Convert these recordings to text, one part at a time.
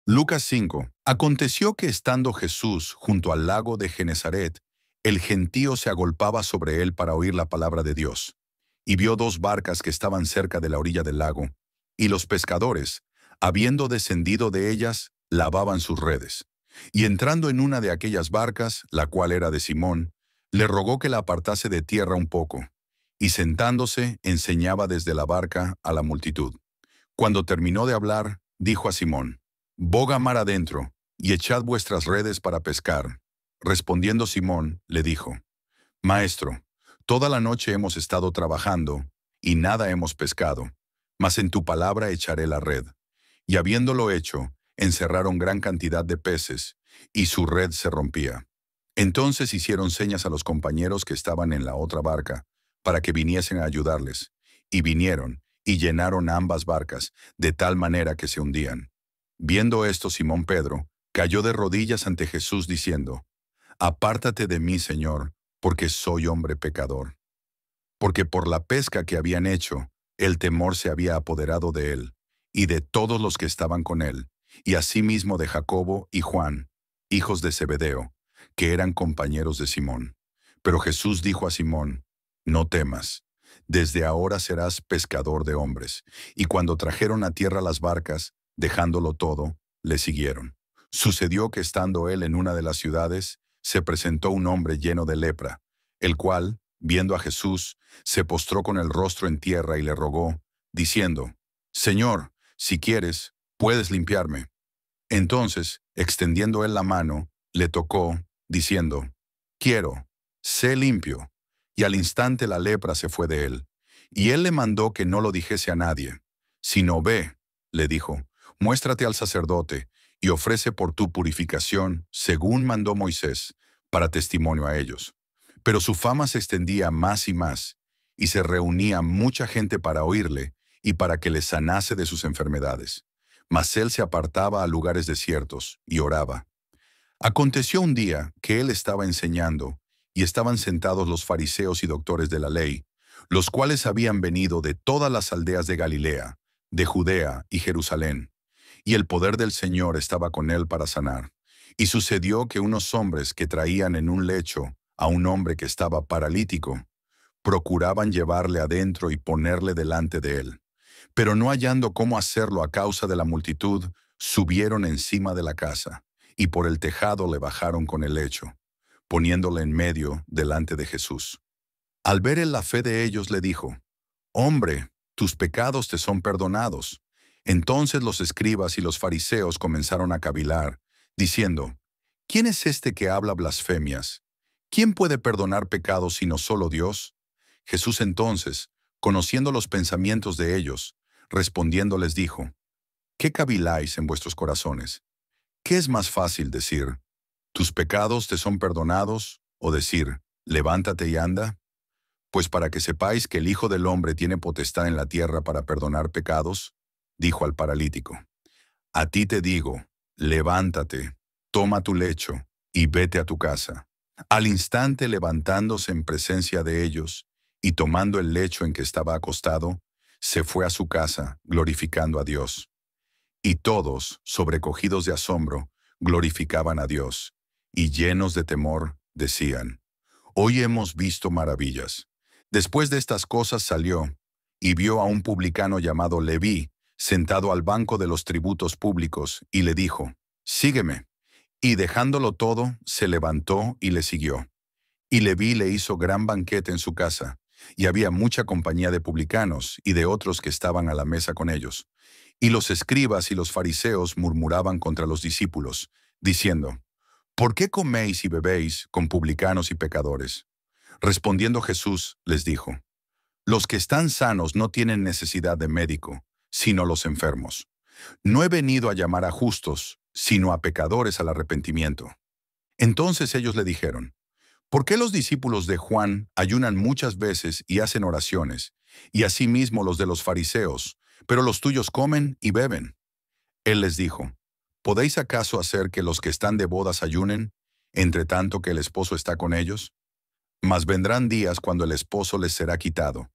Lucas 5. Aconteció que estando Jesús junto al lago de Genezaret, el gentío se agolpaba sobre él para oír la palabra de Dios. Y vio dos barcas que estaban cerca de la orilla del lago, y los pescadores, habiendo descendido de ellas, lavaban sus redes. Y entrando en una de aquellas barcas, la cual era de Simón, le rogó que la apartase de tierra un poco, y sentándose enseñaba desde la barca a la multitud. Cuando terminó de hablar, dijo a Simón: «Boga mar adentro, y echad vuestras redes para pescar». Respondiendo Simón, le dijo: «Maestro, toda la noche hemos estado trabajando, y nada hemos pescado, mas en tu palabra echaré la red». Y habiéndolo hecho, encerraron gran cantidad de peces, y su red se rompía. Entonces hicieron señas a los compañeros que estaban en la otra barca, para que viniesen a ayudarles, y vinieron, y llenaron ambas barcas, de tal manera que se hundían. Viendo esto, Simón Pedro cayó de rodillas ante Jesús diciendo: «Apártate de mí, Señor, porque soy hombre pecador». Porque por la pesca que habían hecho, el temor se había apoderado de él, y de todos los que estaban con él, y asimismo de Jacobo y Juan, hijos de Zebedeo, que eran compañeros de Simón. Pero Jesús dijo a Simón: «No temas, desde ahora serás pescador de hombres». Y cuando trajeron a tierra las barcas, dejándolo todo, le siguieron. Sucedió que estando él en una de las ciudades, se presentó un hombre lleno de lepra, el cual, viendo a Jesús, se postró con el rostro en tierra y le rogó, diciendo: «Señor, si quieres, puedes limpiarme». Entonces, extendiendo él la mano, le tocó, diciendo: «Quiero, sé limpio». Y al instante la lepra se fue de él. Y él le mandó que no lo dijese a nadie, sino: «Ve», le dijo, «muéstrate al sacerdote, y ofrece por tu purificación, según mandó Moisés, para testimonio a ellos». Pero su fama se extendía más y más, y se reunía mucha gente para oírle, y para que le sanase de sus enfermedades. Mas él se apartaba a lugares desiertos, y oraba. Aconteció un día que él estaba enseñando, y estaban sentados los fariseos y doctores de la ley, los cuales habían venido de todas las aldeas de Galilea, de Judea y Jerusalén. Y el poder del Señor estaba con él para sanar. Y sucedió que unos hombres que traían en un lecho a un hombre que estaba paralítico, procuraban llevarle adentro y ponerle delante de él. Pero no hallando cómo hacerlo a causa de la multitud, subieron encima de la casa, y por el tejado le bajaron con el lecho, poniéndole en medio delante de Jesús. Al ver él la fe de ellos, le dijo: «Hombre, tus pecados te son perdonados». Entonces los escribas y los fariseos comenzaron a cavilar, diciendo: «¿Quién es este que habla blasfemias? ¿Quién puede perdonar pecados sino solo Dios?». Jesús entonces, conociendo los pensamientos de ellos, respondiendo les dijo: «¿Qué caviláis en vuestros corazones? ¿Qué es más fácil decir: tus pecados te son perdonados, o decir: levántate y anda? Pues para que sepáis que el Hijo del Hombre tiene potestad en la tierra para perdonar pecados», dijo al paralítico: «A ti te digo, levántate, toma tu lecho, y vete a tu casa». Al instante, levantándose en presencia de ellos, y tomando el lecho en que estaba acostado, se fue a su casa, glorificando a Dios. Y todos, sobrecogidos de asombro, glorificaban a Dios, y llenos de temor, decían: «Hoy hemos visto maravillas». Después de estas cosas salió, y vio a un publicano llamado Leví, sentado al banco de los tributos públicos, y le dijo: «Sígueme». Y dejándolo todo, se levantó y le siguió. Y Leví le hizo gran banquete en su casa, y había mucha compañía de publicanos y de otros que estaban a la mesa con ellos. Y los escribas y los fariseos murmuraban contra los discípulos, diciendo: «¿Por qué coméis y bebéis con publicanos y pecadores?». Respondiendo Jesús, les dijo: «Los que están sanos no tienen necesidad de médico, sino los enfermos. No he venido a llamar a justos, sino a pecadores al arrepentimiento». Entonces ellos le dijeron: «¿Por qué los discípulos de Juan ayunan muchas veces y hacen oraciones, y asimismo los de los fariseos, pero los tuyos comen y beben?». Él les dijo: «¿Podéis acaso hacer que los que están de bodas ayunen, entre tanto que el esposo está con ellos? Mas vendrán días cuando el esposo les será quitado.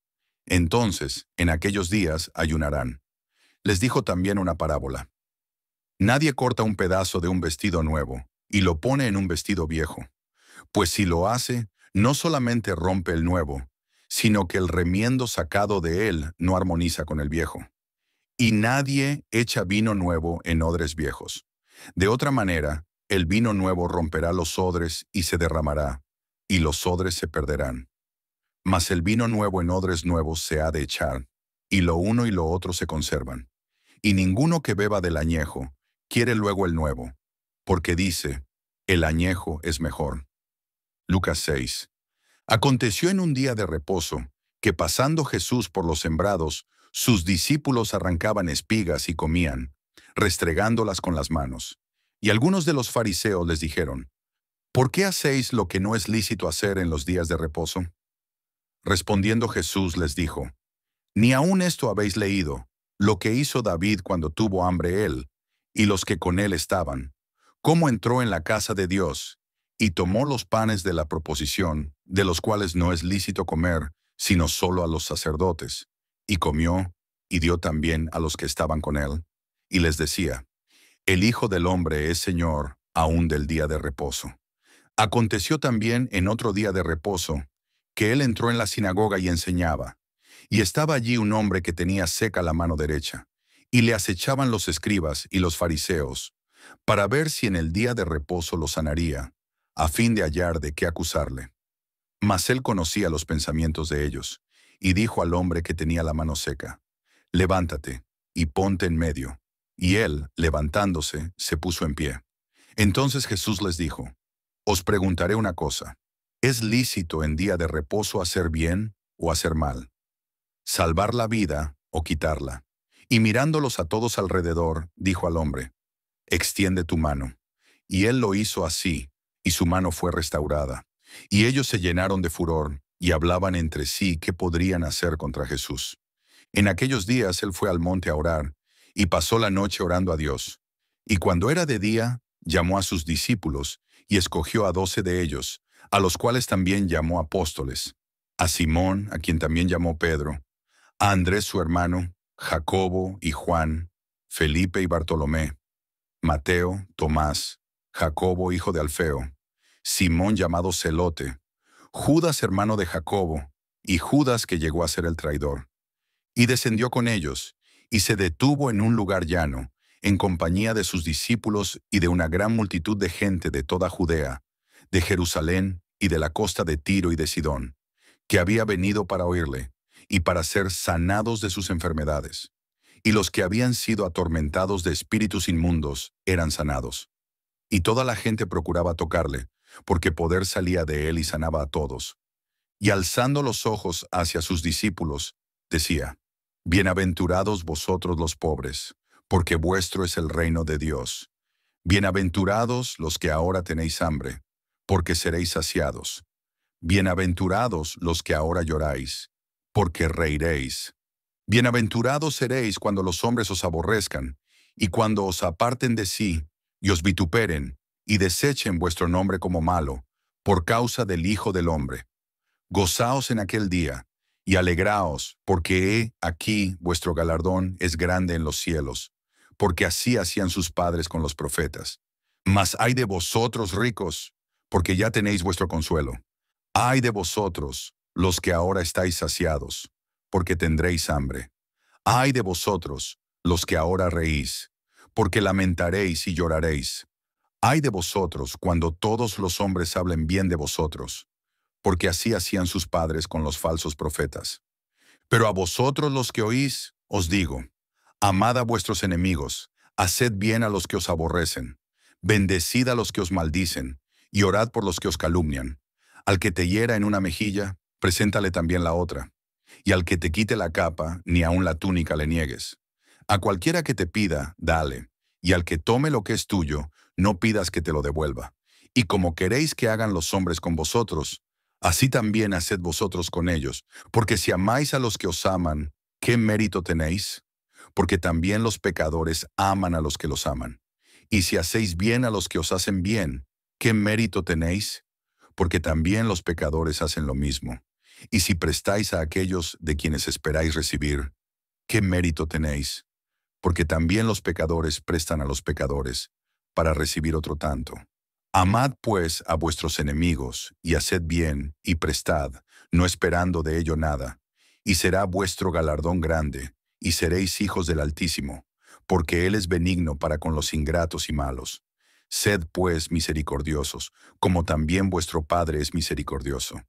Entonces, en aquellos días ayunarán». Les dijo también una parábola: Nadie corta un pedazo de un vestido nuevo y lo pone en un vestido viejo, pues si lo hace, no solamente rompe el nuevo, sino que el remiendo sacado de él no armoniza con el viejo. Y nadie echa vino nuevo en odres viejos. De otra manera, el vino nuevo romperá los odres y se derramará, y los odres se perderán. Mas el vino nuevo en odres nuevos se ha de echar, y lo uno y lo otro se conservan. Y ninguno que beba del añejo quiere luego el nuevo, porque dice, el añejo es mejor. Lucas 6. Aconteció en un día de reposo, que pasando Jesús por los sembrados, sus discípulos arrancaban espigas y comían, restregándolas con las manos. Y algunos de los fariseos les dijeron, ¿por qué hacéis lo que no es lícito hacer en los días de reposo? Respondiendo Jesús les dijo, ni aun esto habéis leído, lo que hizo David cuando tuvo hambre él, y los que con él estaban, cómo entró en la casa de Dios, y tomó los panes de la proposición, de los cuales no es lícito comer, sino solo a los sacerdotes, y comió, y dio también a los que estaban con él, y les decía, el Hijo del Hombre es Señor, aún del día de reposo. Aconteció también en otro día de reposo, que él entró en la sinagoga y enseñaba, y estaba allí un hombre que tenía seca la mano derecha, y le acechaban los escribas y los fariseos, para ver si en el día de reposo lo sanaría, a fin de hallar de qué acusarle. Mas él conocía los pensamientos de ellos, y dijo al hombre que tenía la mano seca, levántate, y ponte en medio. Y él, levantándose, se puso en pie. Entonces Jesús les dijo, os preguntaré una cosa, ¿es lícito en día de reposo hacer bien o hacer mal? ¿Salvar la vida o quitarla? Y mirándolos a todos alrededor, dijo al hombre, extiende tu mano. Y él lo hizo así, y su mano fue restaurada. Y ellos se llenaron de furor, y hablaban entre sí qué podrían hacer contra Jesús. En aquellos días él fue al monte a orar, y pasó la noche orando a Dios. Y cuando era de día, llamó a sus discípulos, y escogió a 12 de ellos, a los cuales también llamó apóstoles, a Simón, a quien también llamó Pedro, a Andrés su hermano, Jacobo y Juan, Felipe y Bartolomé, Mateo, Tomás, Jacobo hijo de Alfeo, Simón llamado Celote, Judas hermano de Jacobo, y Judas que llegó a ser el traidor. Y descendió con ellos, y se detuvo en un lugar llano, en compañía de sus discípulos y de una gran multitud de gente de toda Judea, de Jerusalén y de la costa de Tiro y de Sidón, que había venido para oírle, y para ser sanados de sus enfermedades. Y los que habían sido atormentados de espíritus inmundos eran sanados. Y toda la gente procuraba tocarle, porque poder salía de él y sanaba a todos. Y alzando los ojos hacia sus discípulos, decía, bienaventurados vosotros los pobres, porque vuestro es el reino de Dios. Bienaventurados los que ahora tenéis hambre, porque seréis saciados. Bienaventurados los que ahora lloráis, porque reiréis. Bienaventurados seréis cuando los hombres os aborrezcan, y cuando os aparten de sí, y os vituperen, y desechen vuestro nombre como malo, por causa del Hijo del Hombre. Gozaos en aquel día, y alegraos, porque he aquí vuestro galardón es grande en los cielos, porque así hacían sus padres con los profetas. Mas ay de vosotros ricos, porque ya tenéis vuestro consuelo. Ay de vosotros, los que ahora estáis saciados, porque tendréis hambre. Ay de vosotros, los que ahora reís, porque lamentaréis y lloraréis. Ay de vosotros cuando todos los hombres hablen bien de vosotros, porque así hacían sus padres con los falsos profetas. Pero a vosotros los que oís, os digo, amad a vuestros enemigos, haced bien a los que os aborrecen, bendecid a los que os maldicen, y orad por los que os calumnian. Al que te hiera en una mejilla, preséntale también la otra. Y al que te quite la capa, ni aun la túnica le niegues. A cualquiera que te pida, dale, y al que tome lo que es tuyo, no pidas que te lo devuelva. Y como queréis que hagan los hombres con vosotros, así también haced vosotros con ellos, porque si amáis a los que os aman, ¿qué mérito tenéis? Porque también los pecadores aman a los que los aman. Y si hacéis bien a los que os hacen bien, ¿qué mérito tenéis? Porque también los pecadores hacen lo mismo. Y si prestáis a aquellos de quienes esperáis recibir, ¿qué mérito tenéis? porque también los pecadores prestan a los pecadores, para recibir otro tanto. Amad pues a vuestros enemigos, y haced bien, y prestad, no esperando de ello nada, y será vuestro galardón grande, y seréis hijos del Altísimo, porque Él es benigno para con los ingratos y malos. Sed pues misericordiosos, como también vuestro Padre es misericordioso.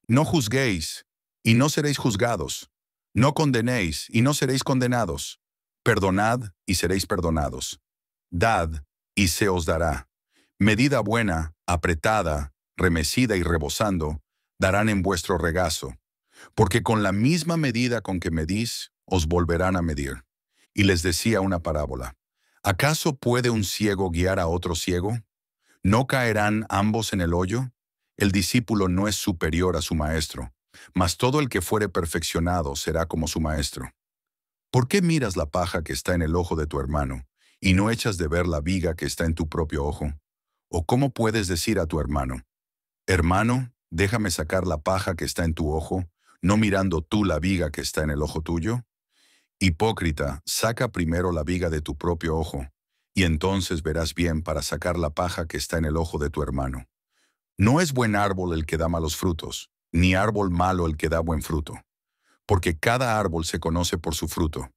No juzguéis, y no seréis juzgados. No condenéis, y no seréis condenados. Perdonad, y seréis perdonados. Dad, y se os dará. Medida buena, apretada, remecida y rebosando, darán en vuestro regazo. Porque con la misma medida con que medís, os volverán a medir. Y les decía una parábola. ¿Acaso puede un ciego guiar a otro ciego? ¿No caerán ambos en el hoyo? El discípulo no es superior a su maestro, mas todo el que fuere perfeccionado será como su maestro. ¿Por qué miras la paja que está en el ojo de tu hermano, y no echas de ver la viga que está en tu propio ojo? ¿O cómo puedes decir a tu hermano, hermano, déjame sacar la paja que está en tu ojo, no mirando tú la viga que está en el ojo tuyo? Hipócrita, saca primero la viga de tu propio ojo, y entonces verás bien para sacar la paja que está en el ojo de tu hermano. No es buen árbol el que da malos frutos, ni árbol malo el que da buen fruto, porque cada árbol se conoce por su fruto,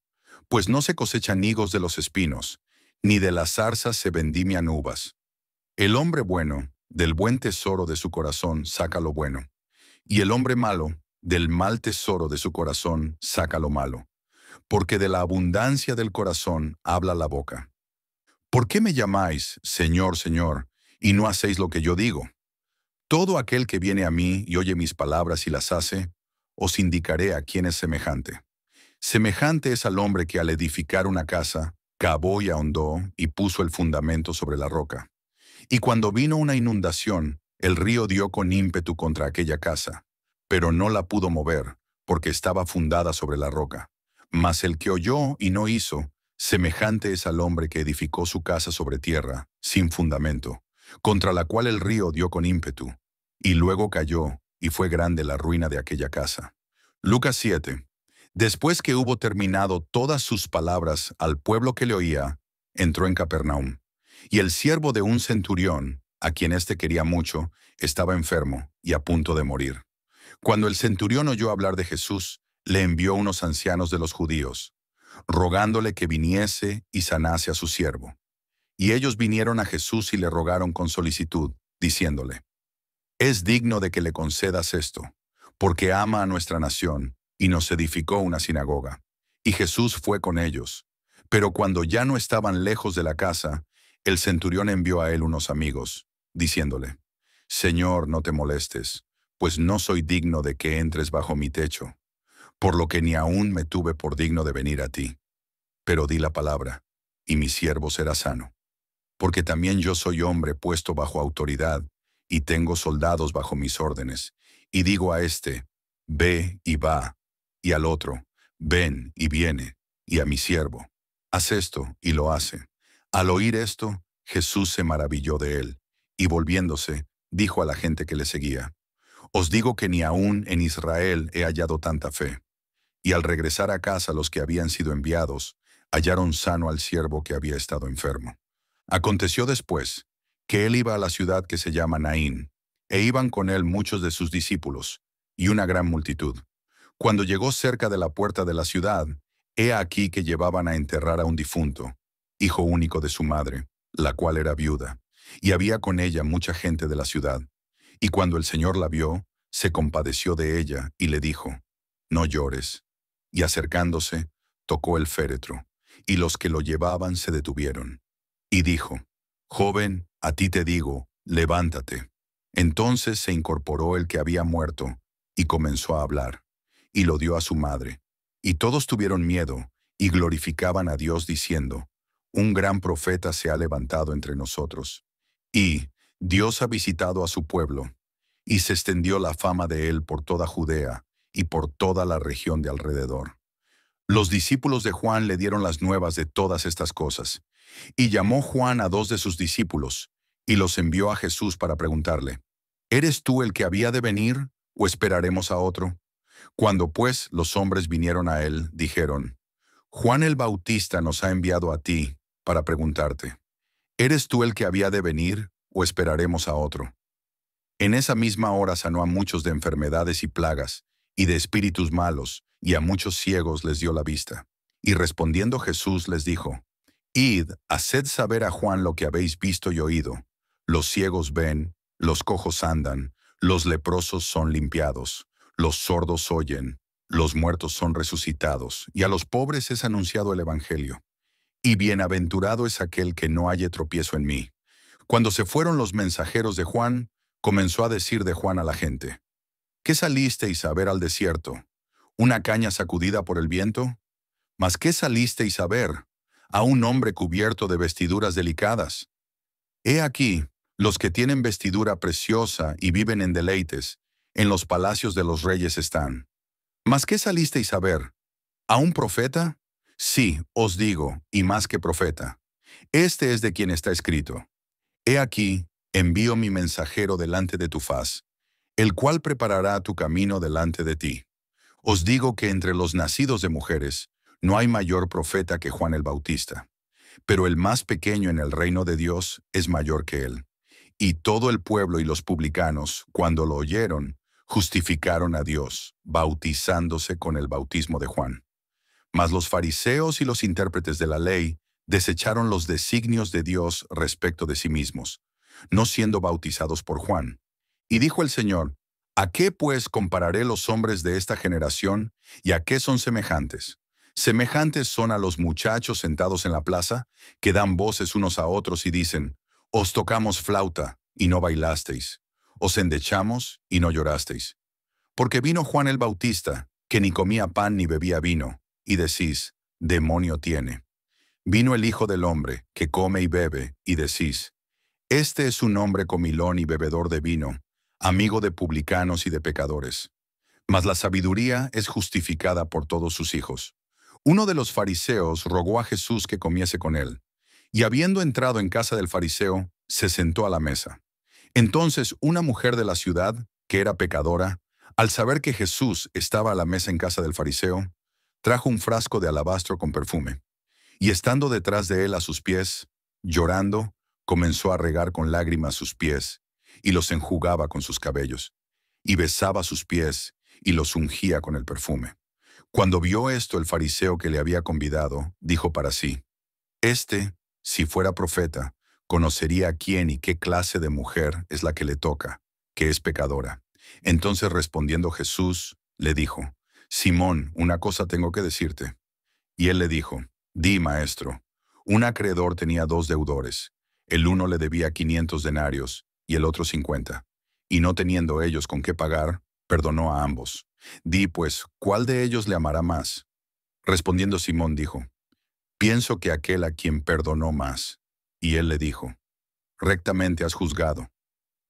pues no se cosechan higos de los espinos, ni de las zarzas se vendimian uvas. El hombre bueno, del buen tesoro de su corazón saca lo bueno, y el hombre malo, del mal tesoro de su corazón saca lo malo, porque de la abundancia del corazón habla la boca. ¿Por qué me llamáis, Señor, Señor, y no hacéis lo que yo digo? Todo aquel que viene a mí y oye mis palabras y las hace, os indicaré a quién es semejante. Semejante es al hombre que al edificar una casa, cavó y ahondó y puso el fundamento sobre la roca. Y cuando vino una inundación, el río dio con ímpetu contra aquella casa, pero no la pudo mover, porque estaba fundada sobre la roca. Mas el que oyó y no hizo, semejante es al hombre que edificó su casa sobre tierra, sin fundamento, contra la cual el río dio con ímpetu, y luego cayó, y fue grande la ruina de aquella casa. Lucas 7. Después que hubo terminado todas sus palabras al pueblo que le oía, entró en Capernaum. Y el siervo de un centurión, a quien éste quería mucho, estaba enfermo y a punto de morir. Cuando el centurión oyó hablar de Jesús, le envió unos ancianos de los judíos, rogándole que viniese y sanase a su siervo. Y ellos vinieron a Jesús y le rogaron con solicitud, diciéndole, es digno de que le concedas esto, porque ama a nuestra nación y nos edificó una sinagoga. Y Jesús fue con ellos. Pero cuando ya no estaban lejos de la casa, el centurión envió a él unos amigos, diciéndole, Señor, no te molestes, pues no soy digno de que entres bajo mi techo, por lo que ni aún me tuve por digno de venir a ti. Pero di la palabra, y mi siervo será sano. Porque también yo soy hombre puesto bajo autoridad, y tengo soldados bajo mis órdenes, y digo a este, ve y va, y al otro, ven y viene, y a mi siervo, haz esto, y lo hace. Al oír esto, Jesús se maravilló de él, y volviéndose, dijo a la gente que le seguía, os digo que ni aún en Israel he hallado tanta fe. Y al regresar a casa los que habían sido enviados, hallaron sano al siervo que había estado enfermo. Aconteció después que él iba a la ciudad que se llama Naín, e iban con él muchos de sus discípulos, y una gran multitud. Cuando llegó cerca de la puerta de la ciudad, he aquí que llevaban a enterrar a un difunto, hijo único de su madre, la cual era viuda, y había con ella mucha gente de la ciudad. Y cuando el Señor la vio, se compadeció de ella, y le dijo, no llores. Y acercándose, tocó el féretro, y los que lo llevaban se detuvieron. Y dijo, joven, a ti te digo, levántate. Entonces se incorporó el que había muerto, y comenzó a hablar, y lo dio a su madre. Y todos tuvieron miedo, y glorificaban a Dios diciendo, un gran profeta se ha levantado entre nosotros. Y Dios ha visitado a su pueblo, y se extendió la fama de él por toda Judea, y por toda la región de alrededor. Los discípulos de Juan le dieron las nuevas de todas estas cosas, y llamó Juan a dos de sus discípulos, y los envió a Jesús para preguntarle, ¿eres tú el que había de venir, o esperaremos a otro? Cuando pues los hombres vinieron a él, dijeron, Juan el Bautista nos ha enviado a ti para preguntarte, ¿eres tú el que había de venir o esperaremos a otro? En esa misma hora sanó a muchos de enfermedades y plagas, y de espíritus malos, y a muchos ciegos les dio la vista. Y respondiendo Jesús les dijo, Id, haced saber a Juan lo que habéis visto y oído. Los ciegos ven, los cojos andan, los leprosos son limpiados, los sordos oyen, los muertos son resucitados, y a los pobres es anunciado el Evangelio. Y bienaventurado es aquel que no halle tropiezo en mí. Cuando se fueron los mensajeros de Juan, comenzó a decir de Juan a la gente, ¿qué salisteis a ver al desierto? ¿Una caña sacudida por el viento? ¿Mas qué salisteis a ver? ¿A un hombre cubierto de vestiduras delicadas? He aquí, los que tienen vestidura preciosa y viven en deleites, en los palacios de los reyes están. ¿Mas qué salisteis a ver? ¿A un profeta? Sí, os digo, y más que profeta. Este es de quien está escrito. He aquí, envío mi mensajero delante de tu faz, el cual preparará tu camino delante de ti. Os digo que entre los nacidos de mujeres no hay mayor profeta que Juan el Bautista, pero el más pequeño en el reino de Dios es mayor que él. Y todo el pueblo y los publicanos, cuando lo oyeron, justificaron a Dios, bautizándose con el bautismo de Juan. Mas los fariseos y los intérpretes de la ley desecharon los designios de Dios respecto de sí mismos, no siendo bautizados por Juan. Y dijo el Señor, ¿a qué pues compararé los hombres de esta generación y a qué son semejantes? Semejantes son a los muchachos sentados en la plaza, que dan voces unos a otros y dicen, os tocamos flauta y no bailasteis, os endechamos y no llorasteis. Porque vino Juan el Bautista, que ni comía pan ni bebía vino, y decís, demonio tiene. Vino el Hijo del Hombre, que come y bebe, y decís, este es un hombre comilón y bebedor de vino, amigo de publicanos y de pecadores. Mas la sabiduría es justificada por todos sus hijos. Uno de los fariseos rogó a Jesús que comiese con él, y habiendo entrado en casa del fariseo, se sentó a la mesa. Entonces una mujer de la ciudad, que era pecadora, al saber que Jesús estaba a la mesa en casa del fariseo, trajo un frasco de alabastro con perfume, y estando detrás de él a sus pies, llorando, comenzó a regar con lágrimas sus pies, y los enjugaba con sus cabellos, y besaba sus pies, y los ungía con el perfume. Cuando vio esto el fariseo que le había convidado, dijo para sí, este, si fuera profeta, conocería a quién y qué clase de mujer es la que le toca, que es pecadora. Entonces respondiendo Jesús, le dijo, Simón, una cosa tengo que decirte. Y él le dijo, di, maestro. Un acreedor tenía 2 deudores. El uno le debía 500 denarios y el otro 50. Y no teniendo ellos con qué pagar, perdonó a ambos. Di, pues, ¿cuál de ellos le amará más? Respondiendo Simón dijo, pienso que aquel a quien perdonó más. Y él le dijo, rectamente has juzgado.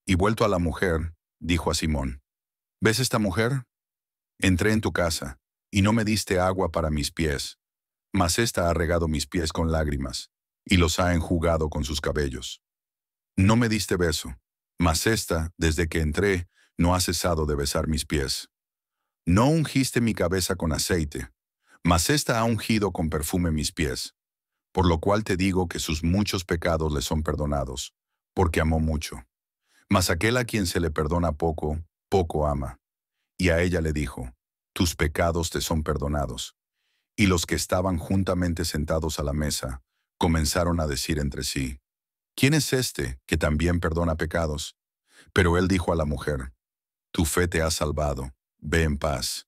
Y vuelto a la mujer, dijo a Simón, ¿ves esta mujer? Entré en tu casa, y no me diste agua para mis pies, mas ésta ha regado mis pies con lágrimas, y los ha enjugado con sus cabellos. No me diste beso, mas ésta, desde que entré, no ha cesado de besar mis pies. No ungiste mi cabeza con aceite, mas ésta ha ungido con perfume mis pies. Por lo cual te digo que sus muchos pecados le son perdonados, porque amó mucho. Mas aquel a quien se le perdona poco, poco ama. Y a ella le dijo, tus pecados te son perdonados. Y los que estaban juntamente sentados a la mesa, comenzaron a decir entre sí, ¿quién es este que también perdona pecados? Pero él dijo a la mujer, tu fe te ha salvado, ve en paz.